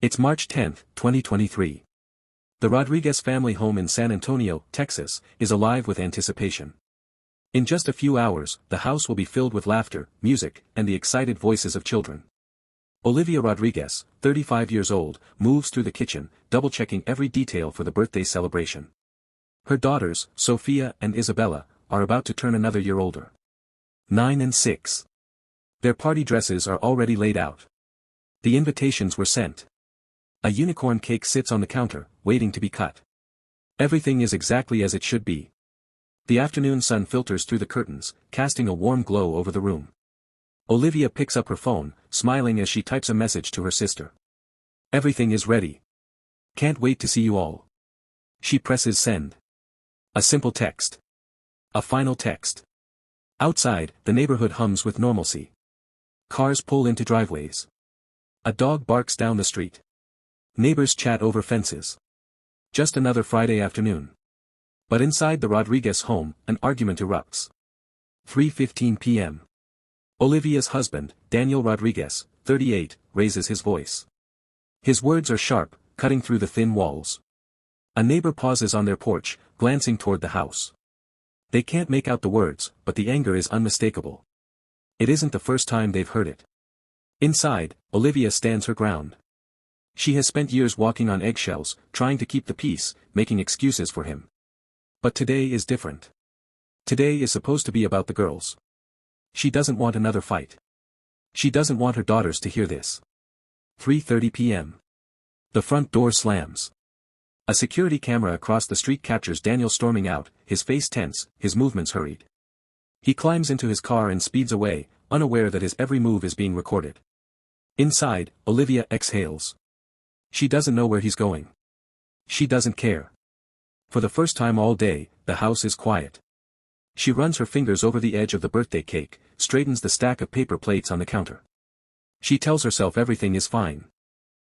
It's March 10, 2023. The Rodriguez family home in San Antonio, Texas, is alive with anticipation. In just a few hours, the house will be filled with laughter, music, and the excited voices of children. Olivia Rodriguez, 35 years old, moves through the kitchen, double-checking every detail for the birthday celebration. Her daughters, Sophia and Isabella, are about to turn another year older. 9 and 6. Their party dresses are already laid out. The invitations were sent. A unicorn cake sits on the counter, waiting to be cut. Everything is exactly as it should be. The afternoon sun filters through the curtains, casting a warm glow over the room. Olivia picks up her phone, smiling as she types a message to her sister. Everything is ready. Can't wait to see you all. She presses send. A simple text. A final text. Outside, the neighborhood hums with normalcy. Cars pull into driveways. A dog barks down the street. Neighbors chat over fences. Just another Friday afternoon. But inside the Rodriguez home, an argument erupts. 3:15 p.m. Olivia's husband, Daniel Rodriguez, 38, raises his voice. His words are sharp, cutting through the thin walls. A neighbor pauses on their porch, glancing toward the house. They can't make out the words, but the anger is unmistakable. It isn't the first time they've heard it. Inside, Olivia stands her ground. She has spent years walking on eggshells, trying to keep the peace, making excuses for him. But today is different. Today is supposed to be about the girls. She doesn't want another fight. She doesn't want her daughters to hear this. 3:30 p.m. The front door slams. A security camera across the street captures Daniel storming out, his face tense, his movements hurried. He climbs into his car and speeds away, unaware that his every move is being recorded. Inside, Olivia exhales. She doesn't know where he's going. She doesn't care. For the first time all day, the house is quiet. She runs her fingers over the edge of the birthday cake, straightens the stack of paper plates on the counter. She tells herself everything is fine.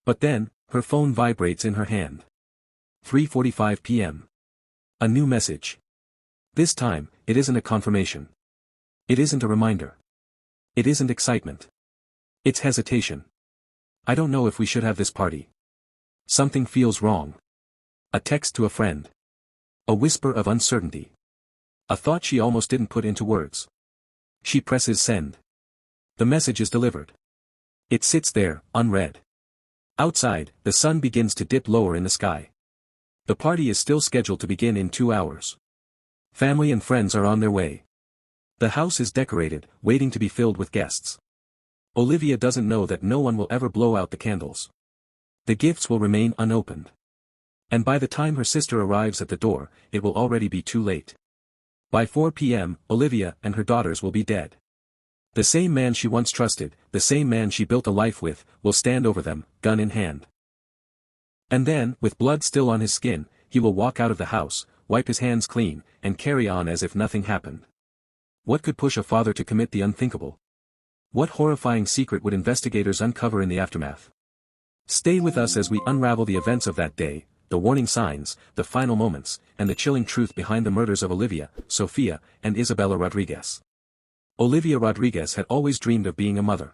But then, her phone vibrates in her hand. 3:45 p.m. A new message. This time, it isn't a confirmation. It isn't a reminder. It isn't excitement. It's hesitation. I don't know if we should have this party. Something feels wrong. A text to a friend. A whisper of uncertainty. A thought she almost didn't put into words. She presses send. The message is delivered. It sits there, unread. Outside, the sun begins to dip lower in the sky. The party is still scheduled to begin in 2 hours. Family and friends are on their way. The house is decorated, waiting to be filled with guests. Olivia doesn't know that no one will ever blow out the candles. The gifts will remain unopened. And by the time her sister arrives at the door, it will already be too late. By 4 p.m., Olivia and her daughters will be dead. The same man she once trusted, the same man she built a life with, will stand over them, gun in hand. And then, with blood still on his skin, he will walk out of the house, wipe his hands clean, and carry on as if nothing happened. What could push a father to commit the unthinkable? What horrifying secret would investigators uncover in the aftermath? Stay with us as we unravel the events of that day, the warning signs, the final moments, and the chilling truth behind the murders of Olivia, Sophia, and Isabella Rodriguez. Olivia Rodriguez had always dreamed of being a mother.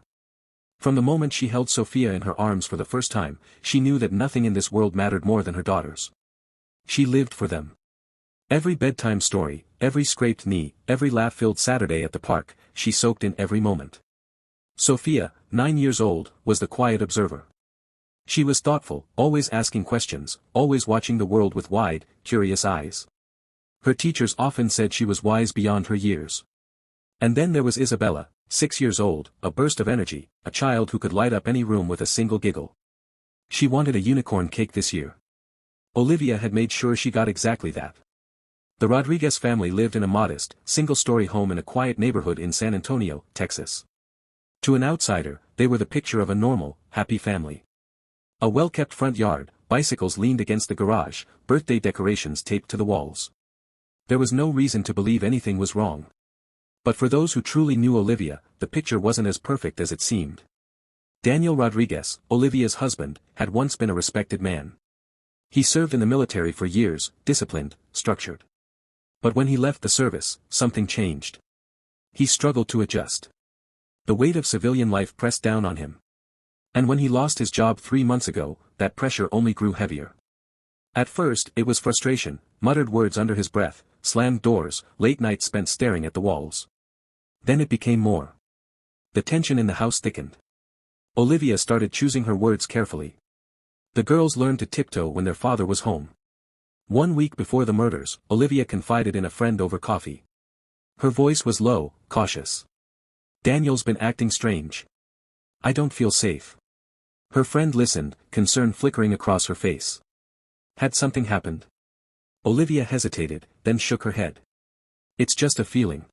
From the moment she held Sophia in her arms for the first time, she knew that nothing in this world mattered more than her daughters. She lived for them. Every bedtime story, every scraped knee, every laugh-filled Saturday at the park, she soaked in every moment. Sophia, 9 years old, was the quiet observer. She was thoughtful, always asking questions, always watching the world with wide, curious eyes. Her teachers often said she was wise beyond her years. And then there was Isabella, 6 years old, a burst of energy, a child who could light up any room with a single giggle. She wanted a unicorn cake this year. Olivia had made sure she got exactly that. The Rodriguez family lived in a modest, single-story home in a quiet neighborhood in San Antonio, Texas. To an outsider, they were the picture of a normal, happy family. A well-kept front yard, bicycles leaned against the garage, birthday decorations taped to the walls. There was no reason to believe anything was wrong. But for those who truly knew Olivia, the picture wasn't as perfect as it seemed. Daniel Rodriguez, Olivia's husband, had once been a respected man. He served in the military for years, disciplined, structured. But when he left the service, something changed. He struggled to adjust. The weight of civilian life pressed down on him. And when he lost his job 3 months ago, that pressure only grew heavier. At first, it was frustration, muttered words under his breath, slammed doors, late nights spent staring at the walls. Then it became more. The tension in the house thickened. Olivia started choosing her words carefully. The girls learned to tiptoe when their father was home. 1 week before the murders, Olivia confided in a friend over coffee. Her voice was low, cautious. "Daniel's been acting strange. I don't feel safe." Her friend listened, concern flickering across her face. Had something happened? Olivia hesitated, then shook her head. "It's just a feeling."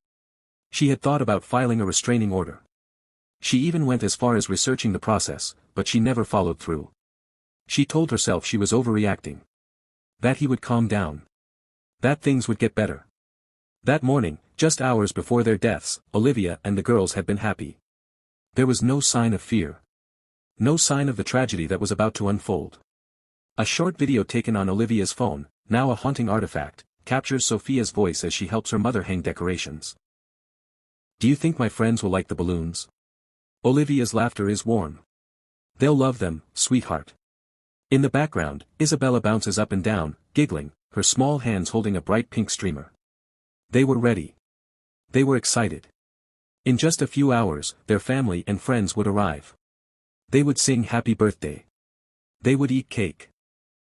She had thought about filing a restraining order. She even went as far as researching the process, but she never followed through. She told herself she was overreacting. That he would calm down. That things would get better. That morning, just hours before their deaths, Olivia and the girls had been happy. There was no sign of fear. No sign of the tragedy that was about to unfold. A short video taken on Olivia's phone, now a haunting artifact, captures Sophia's voice as she helps her mother hang decorations. "Do you think my friends will like the balloons?" Olivia's laughter is warm. "They'll love them, sweetheart." In the background, Isabella bounces up and down, giggling, her small hands holding a bright pink streamer. They were ready. They were excited. In just a few hours, their family and friends would arrive. They would sing happy birthday. They would eat cake.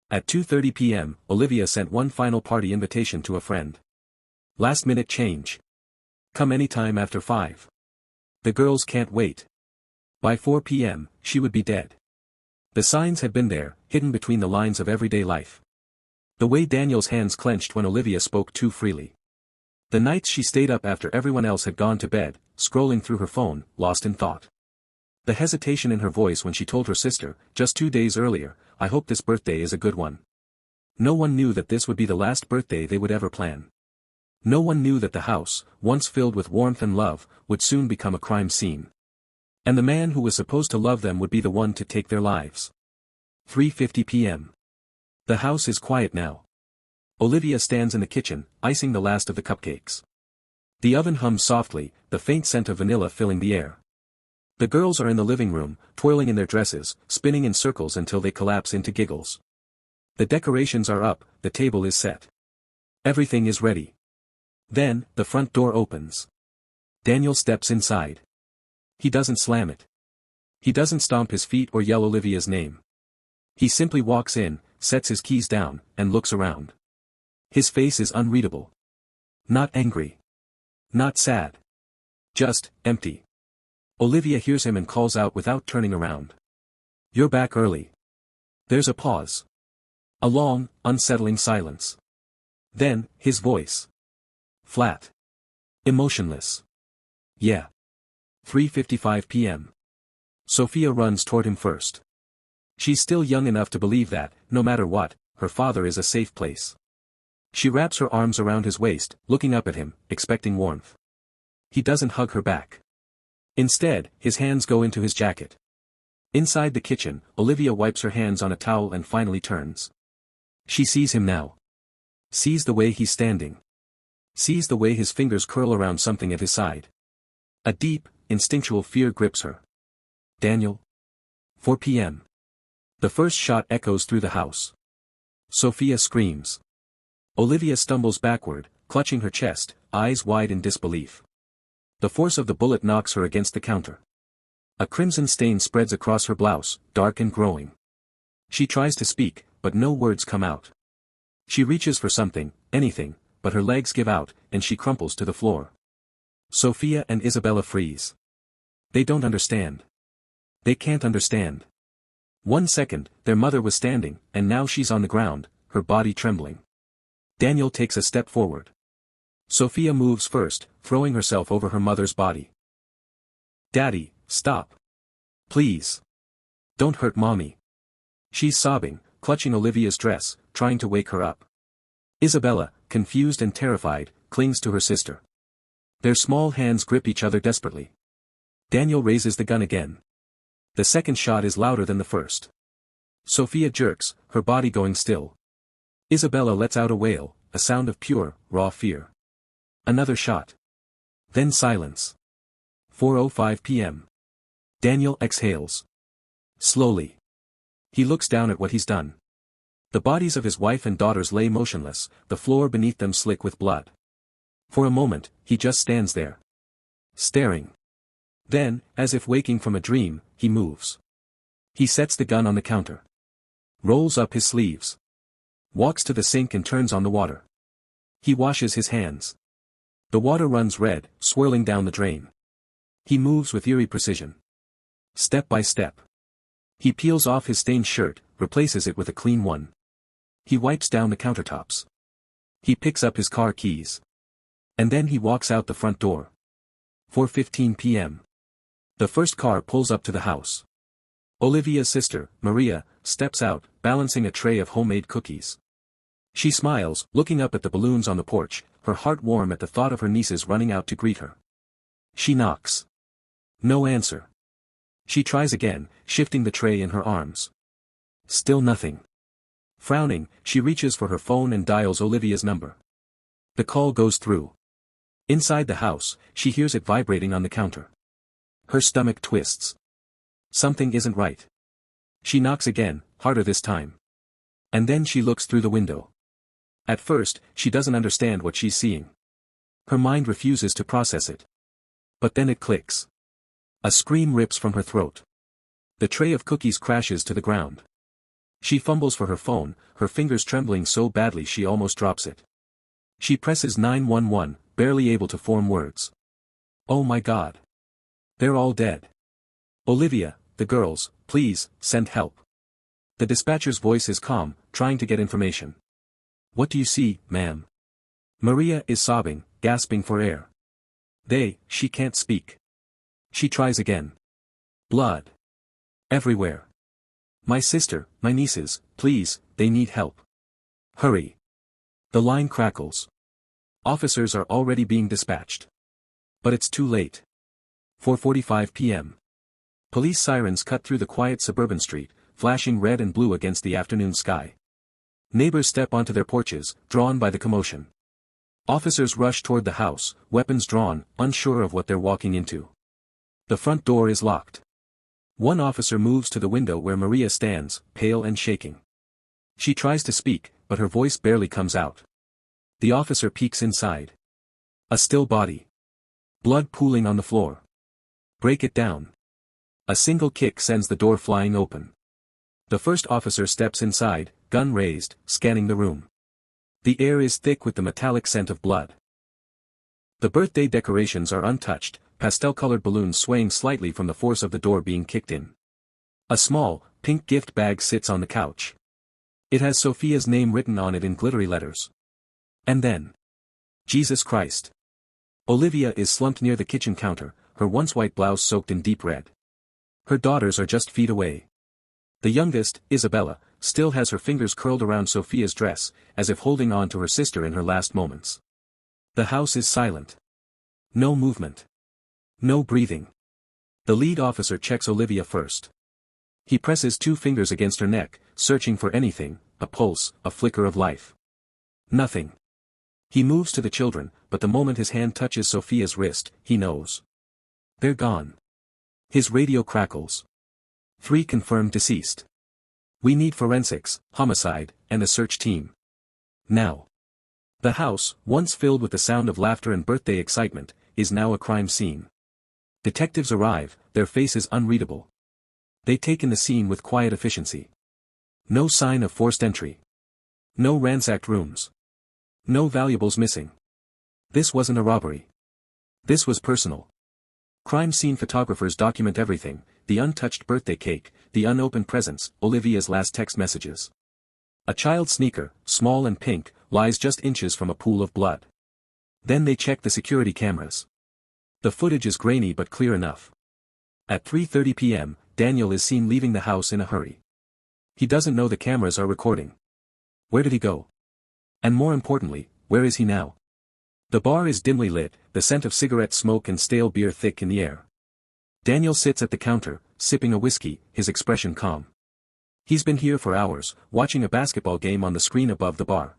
At 2:30 p.m., Olivia sent one final party invitation to a friend. Last-minute change. Come anytime after 5. The girls can't wait. By 4 p.m., she would be dead. The signs had been there, hidden between the lines of everyday life. The way Daniel's hands clenched when Olivia spoke too freely. The nights she stayed up after everyone else had gone to bed, scrolling through her phone, lost in thought. The hesitation in her voice when she told her sister, just 2 days earlier, "I hope this birthday is a good one." No one knew that this would be the last birthday they would ever plan. No one knew that the house, once filled with warmth and love, would soon become a crime scene. And the man who was supposed to love them would be the one to take their lives. 3:50 p.m. The house is quiet now. Olivia stands in the kitchen, icing the last of the cupcakes. The oven hums softly, the faint scent of vanilla filling the air. The girls are in the living room, twirling in their dresses, spinning in circles until they collapse into giggles. The decorations are up, the table is set. Everything is ready. Then, the front door opens. Daniel steps inside. He doesn't slam it. He doesn't stomp his feet or yell Olivia's name. He simply walks in, sets his keys down, and looks around. His face is unreadable. Not angry. Not sad. Just, empty. Olivia hears him and calls out without turning around. "You're back early." There's a pause. A long, unsettling silence. Then, his voice. Flat. Emotionless. "Yeah." 3:55 p.m. Sophia runs toward him first. She's still young enough to believe that, no matter what, her father is a safe place. She wraps her arms around his waist, looking up at him, expecting warmth. He doesn't hug her back. Instead, his hands go into his jacket. Inside the kitchen, Olivia wipes her hands on a towel and finally turns. She sees him now. Sees the way he's standing. Sees the way his fingers curl around something at his side. A deep, instinctual fear grips her. Daniel. 4 p.m. The first shot echoes through the house. Sophia screams. Olivia stumbles backward, clutching her chest, eyes wide in disbelief. The force of the bullet knocks her against the counter. A crimson stain spreads across her blouse, dark and growing. She tries to speak, but no words come out. She reaches for something, anything, but her legs give out, and she crumples to the floor. Sophia and Isabella freeze. They don't understand. They can't understand. 1 second, their mother was standing, and now she's on the ground, her body trembling. Daniel takes a step forward. Sophia moves first, throwing herself over her mother's body. "Daddy, stop. Please. Don't hurt Mommy." She's sobbing, clutching Olivia's dress, trying to wake her up. Isabella, confused and terrified, clings to her sister. Their small hands grip each other desperately. Daniel raises the gun again. The second shot is louder than the first. Sophia jerks, her body going still. Isabella lets out a wail, a sound of pure, raw fear. Another shot. Then silence. 4:05 p.m. Daniel exhales. Slowly. He looks down at what he's done. The bodies of his wife and daughters lay motionless, the floor beneath them slick with blood. For a moment, he just stands there. Staring. Then, as if waking from a dream, he moves. He sets the gun on the counter. Rolls up his sleeves. Walks to the sink and turns on the water. He washes his hands. The water runs red, swirling down the drain. He moves with eerie precision. Step by step. He peels off his stained shirt, replaces it with a clean one. He wipes down the countertops. He picks up his car keys. And then he walks out the front door. 4:15 p.m. The first car pulls up to the house. Olivia's sister, Maria, steps out, balancing a tray of homemade cookies. She smiles, looking up at the balloons on the porch, her heart warm at the thought of her nieces running out to greet her. She knocks. No answer. She tries again, shifting the tray in her arms. Still nothing. Frowning, she reaches for her phone and dials Olivia's number. The call goes through. Inside the house, she hears it vibrating on the counter. Her stomach twists. Something isn't right. She knocks again, harder this time. And then she looks through the window. At first, she doesn't understand what she's seeing. Her mind refuses to process it. But then it clicks. A scream rips from her throat. The tray of cookies crashes to the ground. She fumbles for her phone, her fingers trembling so badly she almost drops it. She presses 911, barely able to form words. Oh my God. They're all dead. Olivia, the girls, please, send help. The dispatcher's voice is calm, trying to get information. What do you see, ma'am? Maria is sobbing, gasping for air. She can't speak. She tries again. Blood. Everywhere. My sister, my nieces, please, they need help. Hurry. The line crackles. Officers are already being dispatched. But it's too late. 4:45 p.m. Police sirens cut through the quiet suburban street, flashing red and blue against the afternoon sky. Neighbors step onto their porches, drawn by the commotion. Officers rush toward the house, weapons drawn, unsure of what they're walking into. The front door is locked. One officer moves to the window where Maria stands, pale and shaking. She tries to speak, but her voice barely comes out. The officer peeks inside. A still body. Blood pooling on the floor. Break it down. A single kick sends the door flying open. The first officer steps inside, gun raised, scanning the room. The air is thick with the metallic scent of blood. The birthday decorations are untouched, pastel-colored balloons swaying slightly from the force of the door being kicked in. A small, pink gift bag sits on the couch. It has Sophia's name written on it in glittery letters. And then. Jesus Christ. Olivia is slumped near the kitchen counter, her once white blouse soaked in deep red. Her daughters are just feet away. The youngest, Isabella, still has her fingers curled around Sophia's dress, as if holding on to her sister in her last moments. The house is silent. No movement. No breathing. The lead officer checks Olivia first. He presses 2 fingers against her neck, searching for anything, a pulse, a flicker of life. Nothing. He moves to the children, but the moment his hand touches Sophia's wrist, he knows. They're gone. His radio crackles. 3 confirmed deceased. We need forensics, homicide, and a search team. Now. The house, once filled with the sound of laughter and birthday excitement, is now a crime scene. Detectives arrive, their faces unreadable. They take in the scene with quiet efficiency. No sign of forced entry. No ransacked rooms. No valuables missing. This wasn't a robbery. This was personal. Crime scene photographers document everything, the untouched birthday cake, the unopened presents, Olivia's last text messages. A child's sneaker, small and pink, lies just inches from a pool of blood. Then they check the security cameras. The footage is grainy but clear enough. At 3:30 p.m., Daniel is seen leaving the house in a hurry. He doesn't know the cameras are recording. Where did he go? And more importantly, where is he now? The bar is dimly lit, the scent of cigarette smoke and stale beer thick in the air. Daniel sits at the counter, sipping a whiskey, his expression calm. He's been here for hours, watching a basketball game on the screen above the bar.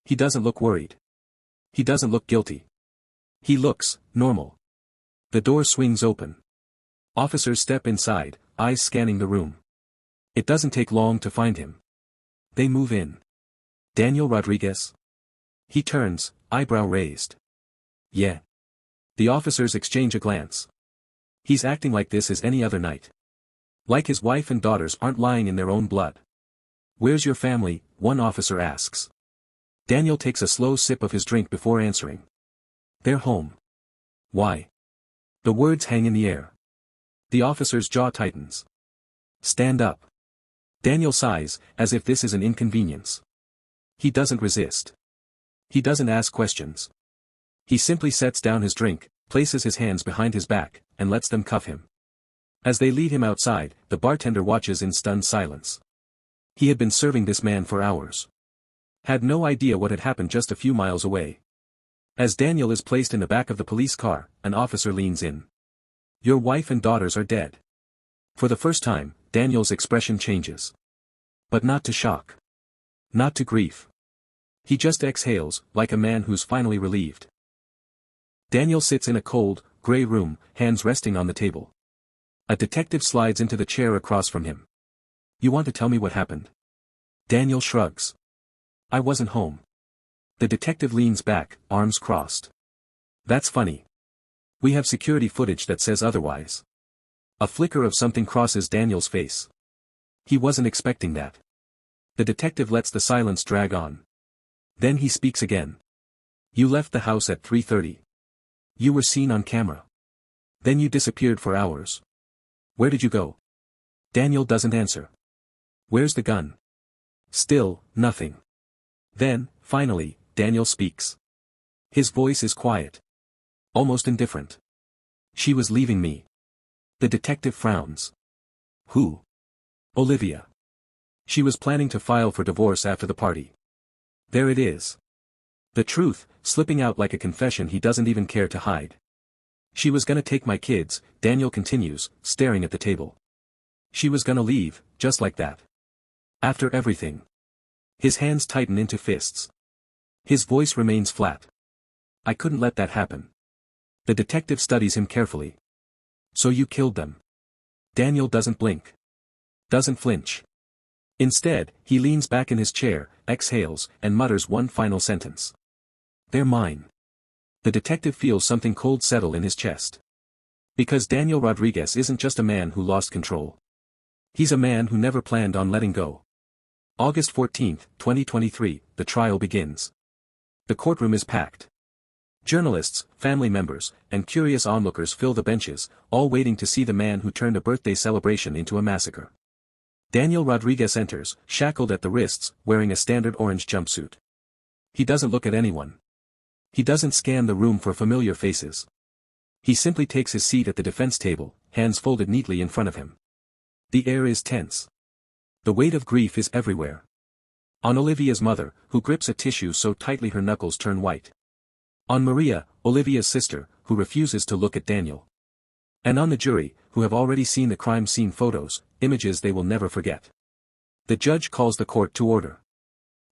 He doesn't look worried. He doesn't look guilty. He looks normal. The door swings open. Officers step inside, eyes scanning the room. It doesn't take long to find him. They move in. Daniel Rodriguez? He turns, eyebrow raised. Yeah. The officers exchange a glance. He's acting like this as any other night. Like his wife and daughters aren't lying in their own blood. Where's your family? One officer asks. Daniel takes a slow sip of his drink before answering. They're home. Why? The words hang in the air. The officer's jaw tightens. Stand up. Daniel sighs, as if this is an inconvenience. He doesn't resist. He doesn't ask questions. He simply sets down his drink, places his hands behind his back, and lets them cuff him. As they lead him outside, the bartender watches in stunned silence. He had been serving this man for hours. Had no idea what had happened just a few miles away. As Daniel is placed in the back of the police car, an officer leans in. Your wife and daughters are dead. For the first time, Daniel's expression changes. But not to shock. Not to grief. He just exhales, like a man who's finally relieved. Daniel sits in a cold, gray room, hands resting on the table. A detective slides into the chair across from him. You want to tell me what happened? Daniel shrugs. I wasn't home. The detective leans back, arms crossed. That's funny. We have security footage that says otherwise. A flicker of something crosses Daniel's face. He wasn't expecting that. The detective lets the silence drag on. Then he speaks again. You left the house at 3:30. You were seen on camera. Then you disappeared for hours. Where did you go? Daniel doesn't answer. Where's the gun? Still, nothing. Then, finally, Daniel speaks. His voice is quiet. Almost indifferent. She was leaving me. The detective frowns. Who? Olivia. She was planning to file for divorce after the party. There it is. The truth, slipping out like a confession he doesn't even care to hide. She was gonna take my kids, Daniel continues, staring at the table. She was gonna leave, just like that. After everything. His hands tighten into fists. His voice remains flat. I couldn't let that happen. The detective studies him carefully. So you killed them. Daniel doesn't blink. Doesn't flinch. Instead, he leans back in his chair, exhales, and mutters one final sentence. They're mine. The detective feels something cold settle in his chest. Because Daniel Rodriguez isn't just a man who lost control. He's a man who never planned on letting go. August 14, 2023, the trial begins. The courtroom is packed. Journalists, family members, and curious onlookers fill the benches, all waiting to see the man who turned a birthday celebration into a massacre. Daniel Rodriguez enters, shackled at the wrists, wearing a standard orange jumpsuit. He doesn't look at anyone. He doesn't scan the room for familiar faces. He simply takes his seat at the defense table, hands folded neatly in front of him. The air is tense. The weight of grief is everywhere. On Olivia's mother, who grips a tissue so tightly her knuckles turn white. On Maria, Olivia's sister, who refuses to look at Daniel. And on the jury, who have already seen the crime scene photos, images they will never forget. The judge calls the court to order.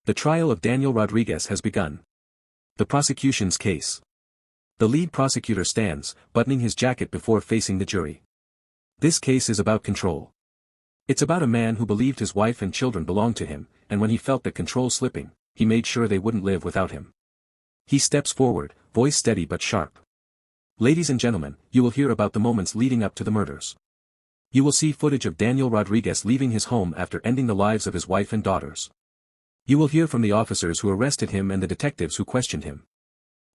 The trial of Daniel Rodriguez has begun. The prosecution's case. The lead prosecutor stands, buttoning his jacket before facing the jury. This case is about control. It's about a man who believed his wife and children belonged to him, and when he felt the control slipping, he made sure they wouldn't live without him. He steps forward, voice steady but sharp. Ladies and gentlemen, you will hear about the moments leading up to the murders. You will see footage of Daniel Rodriguez leaving his home after ending the lives of his wife and daughters. You will hear from the officers who arrested him and the detectives who questioned him.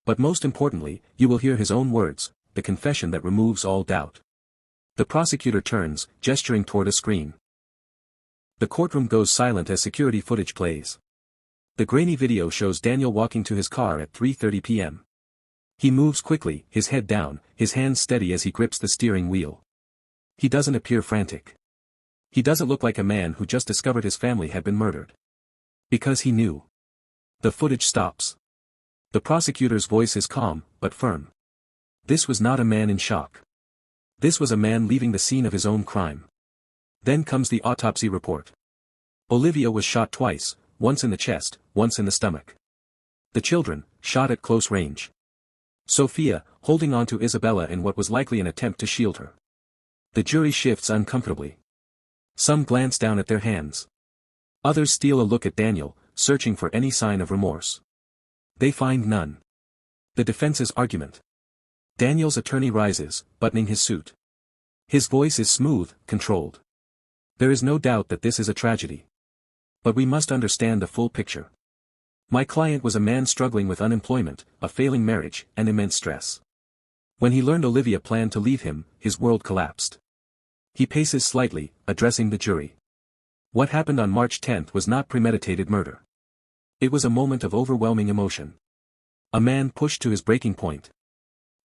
But most importantly, you will hear his own words, the confession that removes all doubt. The prosecutor turns, gesturing toward a screen. The courtroom goes silent as security footage plays. The grainy video shows Daniel walking to his car at 3:30 p.m. He moves quickly, his head down, his hands steady as he grips the steering wheel. He doesn't appear frantic. He doesn't look like a man who just discovered his family had been murdered. Because he knew. The footage stops. The prosecutor's voice is calm, but firm. This was not a man in shock. This was a man leaving the scene of his own crime. Then comes the autopsy report. Olivia was shot twice, once in the chest, once in the stomach. The children, shot at close range. Sophia, holding on to Isabella in what was likely an attempt to shield her. The jury shifts uncomfortably. Some glance down at their hands. Others steal a look at Daniel, searching for any sign of remorse. They find none. The defense's argument. Daniel's attorney rises, buttoning his suit. His voice is smooth, controlled. There is no doubt that this is a tragedy. But we must understand the full picture. My client was a man struggling with unemployment, a failing marriage, and immense stress. When he learned Olivia planned to leave him, his world collapsed. He paces slightly, addressing the jury. What happened on March 10th was not premeditated murder. It was a moment of overwhelming emotion. A man pushed to his breaking point.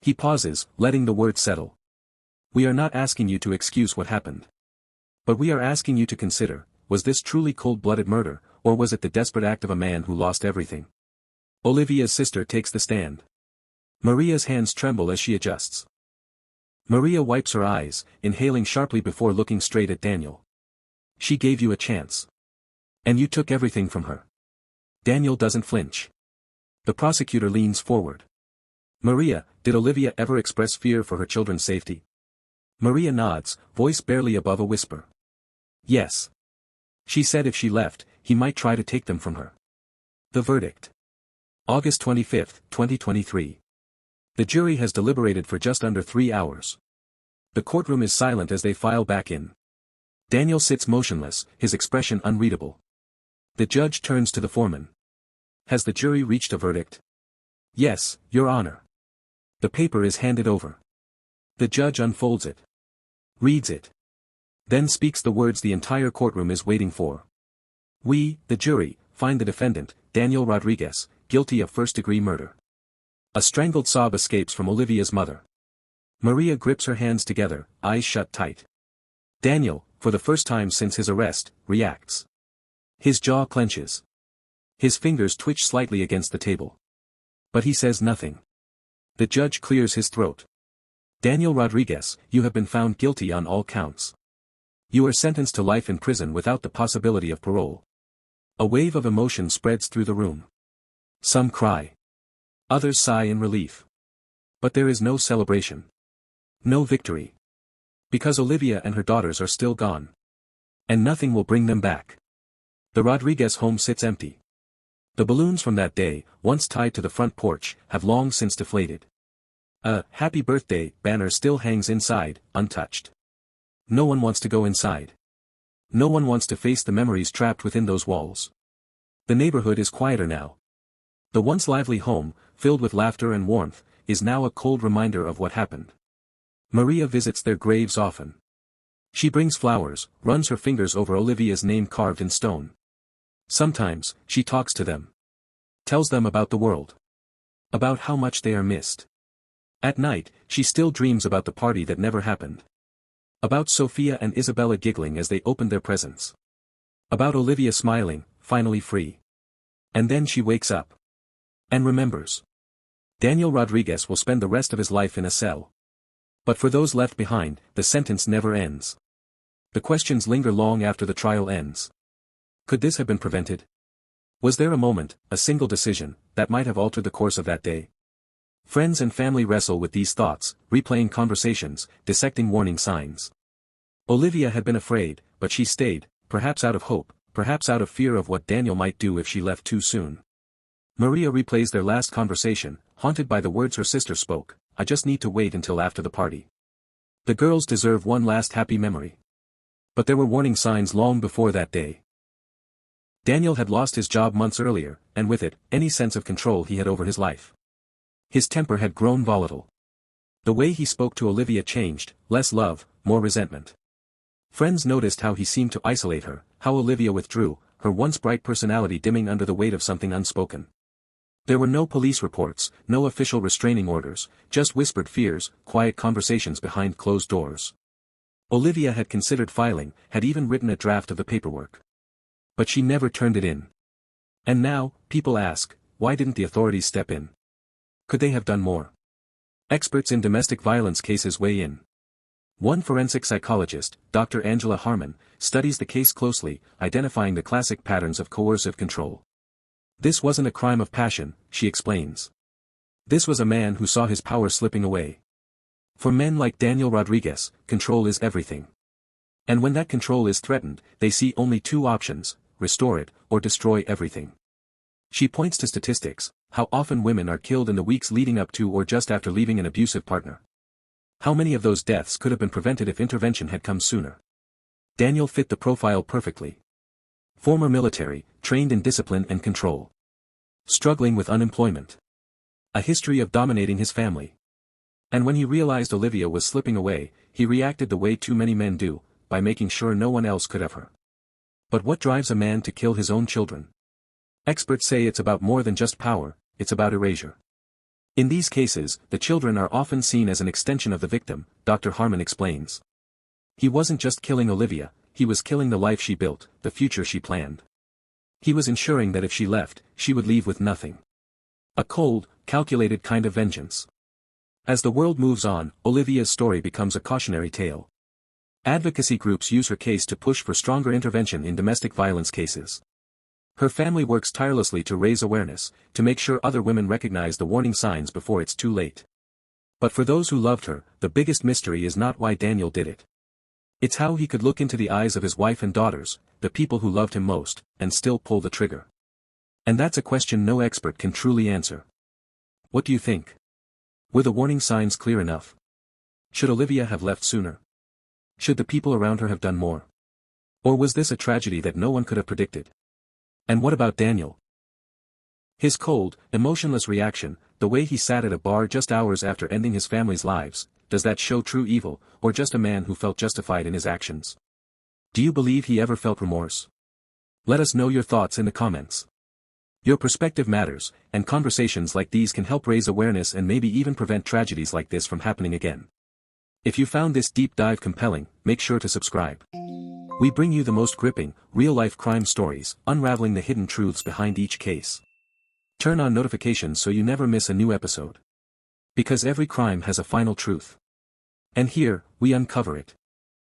He pauses, letting the words settle. We are not asking you to excuse what happened. But we are asking you to consider, was this truly cold-blooded murder, or was it the desperate act of a man who lost everything? Olivia's sister takes the stand. Maria's hands tremble as she adjusts. Maria wipes her eyes, inhaling sharply before looking straight at Daniel. She gave you a chance. And you took everything from her. Daniel doesn't flinch. The prosecutor leans forward. Maria, did Olivia ever express fear for her children's safety? Maria nods, voice barely above a whisper. Yes. She said if she left, he might try to take them from her. The verdict. August 25, 2023. The jury has deliberated for just under 3 hours. The courtroom is silent as they file back in. Daniel sits motionless, his expression unreadable. The judge turns to the foreman. Has the jury reached a verdict? Yes, Your Honor. The paper is handed over. The judge unfolds it. Reads it. Then speaks the words the entire courtroom is waiting for. We, the jury, find the defendant, Daniel Rodriguez, guilty of first-degree murder. A strangled sob escapes from Olivia's mother. Maria grips her hands together, eyes shut tight. Daniel, for the first time since his arrest, reacts. His jaw clenches. His fingers twitch slightly against the table. But he says nothing. The judge clears his throat. Daniel Rodriguez, you have been found guilty on all counts. You are sentenced to life in prison without the possibility of parole. A wave of emotion spreads through the room. Some cry. Others sigh in relief. But there is no celebration. No victory. Because Olivia and her daughters are still gone. And nothing will bring them back. The Rodriguez home sits empty. The balloons from that day, once tied to the front porch, have long since deflated. A "Happy Birthday" banner still hangs inside, untouched. No one wants to go inside. No one wants to face the memories trapped within those walls. The neighborhood is quieter now. The once lively home, filled with laughter and warmth, is now a cold reminder of what happened. Maria visits their graves often. She brings flowers, runs her fingers over Olivia's name carved in stone. Sometimes, she talks to them. Tells them about the world. About how much they are missed. At night, she still dreams about the party that never happened. About Sophia and Isabella giggling as they opened their presents. About Olivia smiling, finally free. And then she wakes up. And remembers. Daniel Rodriguez will spend the rest of his life in a cell. But for those left behind, the sentence never ends. The questions linger long after the trial ends. Could this have been prevented? Was there a moment, a single decision, that might have altered the course of that day? Friends and family wrestle with these thoughts, replaying conversations, dissecting warning signs. Olivia had been afraid, but she stayed, perhaps out of hope, perhaps out of fear of what Daniel might do if she left too soon. Maria replays their last conversation, haunted by the words her sister spoke, "I just need to wait until after the party." The girls deserve one last happy memory. But there were warning signs long before that day. Daniel had lost his job months earlier, and with it, any sense of control he had over his life. His temper had grown volatile. The way he spoke to Olivia changed, less love, more resentment. Friends noticed how he seemed to isolate her, how Olivia withdrew, her once bright personality dimming under the weight of something unspoken. There were no police reports, no official restraining orders, just whispered fears, quiet conversations behind closed doors. Olivia had considered filing, had even written a draft of the paperwork. But she never turned it in. And now, people ask, why didn't the authorities step in? Could they have done more? Experts in domestic violence cases weigh in. One forensic psychologist, Dr. Angela Harmon, studies the case closely, identifying the classic patterns of coercive control. This wasn't a crime of passion, she explains. This was a man who saw his power slipping away. For men like Daniel Rodriguez, control is everything. And when that control is threatened, they see only two options: restore it, or destroy everything. She points to statistics: how often women are killed in the weeks leading up to or just after leaving an abusive partner. How many of those deaths could have been prevented if intervention had come sooner? Daniel fit the profile perfectly. Former military, trained in discipline and control. Struggling with unemployment. A history of dominating his family. And when he realized Olivia was slipping away, he reacted the way too many men do, by making sure no one else could have her. But what drives a man to kill his own children? Experts say it's about more than just power, it's about erasure. In these cases, the children are often seen as an extension of the victim, Dr. Harmon explains. He wasn't just killing Olivia, he was killing the life she built, the future she planned. He was ensuring that if she left, she would leave with nothing. A cold, calculated kind of vengeance. As the world moves on, Olivia's story becomes a cautionary tale. Advocacy groups use her case to push for stronger intervention in domestic violence cases. Her family works tirelessly to raise awareness, to make sure other women recognize the warning signs before it's too late. But for those who loved her, the biggest mystery is not why Daniel did it. It's how he could look into the eyes of his wife and daughters, the people who loved him most, and still pull the trigger. And that's a question no expert can truly answer. What do you think? Were the warning signs clear enough? Should Olivia have left sooner? Should the people around her have done more? Or was this a tragedy that no one could have predicted? And what about Daniel? His cold, emotionless reaction, the way he sat at a bar just hours after ending his family's lives, does that show true evil, or just a man who felt justified in his actions? Do you believe he ever felt remorse? Let us know your thoughts in the comments. Your perspective matters, and conversations like these can help raise awareness and maybe even prevent tragedies like this from happening again. If you found this deep dive compelling, make sure to subscribe. We bring you the most gripping, real-life crime stories, unraveling the hidden truths behind each case. Turn on notifications so you never miss a new episode. Because every crime has a final truth. And here, we uncover it.